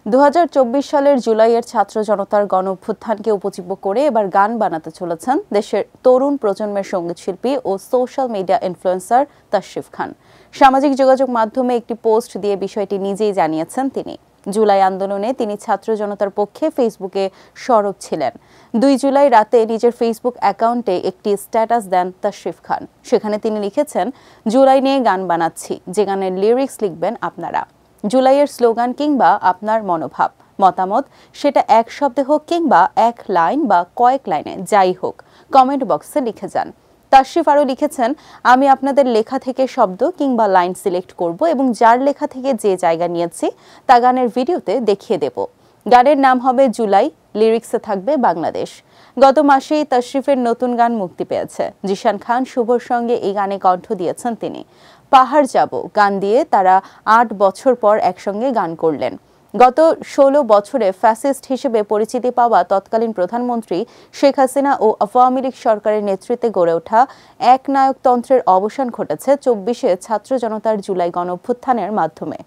2024 সালের জুলাইয়ের ছাত্র জনতার গণঅভ্যুত্থানকে উপজীব্য করে এবার গান বানাতে চলেছেন দেশের তরুণ প্রজন্মের সঙ্গীতশিল্পী ও সোশ্যাল মিডিয়া ইনফ্লুয়েন্সার তাশরিফ খান। সামাজিক যোগাযোগ মাধ্যমে একটি পোস্ট দিয়ে বিষয়টি নিজেই জানিয়েছেন তিনি। জুলাই আন্দোলনে তিনি ছাত্র জনতার পক্ষে ফেসবুকে সরব ছিলেন। 2 জুলাই রাতে নিজের ফেসবুক অ্যাকাউন্টে একটি স্ট্যাটাস দেন তাশরিফ খান। সেখানে তিনি লিখেছেন, জুলাই নিয়ে গান বানাচ্ছি, যে গানের লিরিক্স লিখবেন আপনারা। জুলাইয়ের স্লোগান কিংবা আপনার মনোভাব মতামত, সেটা এক শব্দে হোক কিংবা এক লাইন বা কয়েক লাইনে, যাই হোক, কমেন্ট বক্সে লিখে যান। তাশরিফ আরও লিখেছেন, আমি আপনাদের লেখা থেকে শব্দ কিংবা লাইন সিলেক্ট করব এবং যার লেখা থেকে যে জায়গা নিয়েছি তা গানের ভিডিওতে দেখিয়ে দেব। গানের নাম হবে জুলাই, লিরিক্সে থাকবে বাংলাদেশ। গত মাসেই তাশরিফের নতুন গান মুক্তি পেয়েছে। জিশান খান শুভর সঙ্গে এই গানে কণ্ঠ দিয়েছেন তিনি। পাহাড় যাব গান দিয়ে তারা 8 বছর পর একসঙ্গে গান করলেন। গত 16 বছরে ফ্যাসিস্ট হিসেবে পরিচিতি পাওয়া তৎকালীন প্রধানমন্ত্রী শেখ হাসিনা ও আওয়ামী লীগ সরকারের নেতৃত্বে গড়ে ওঠা একনায়কতন্ত্রের অবসান ঘটেছে 24-এ ছাত্র জনতার জুলাই গণঅভ্যুত্থানের মাধ্যমে।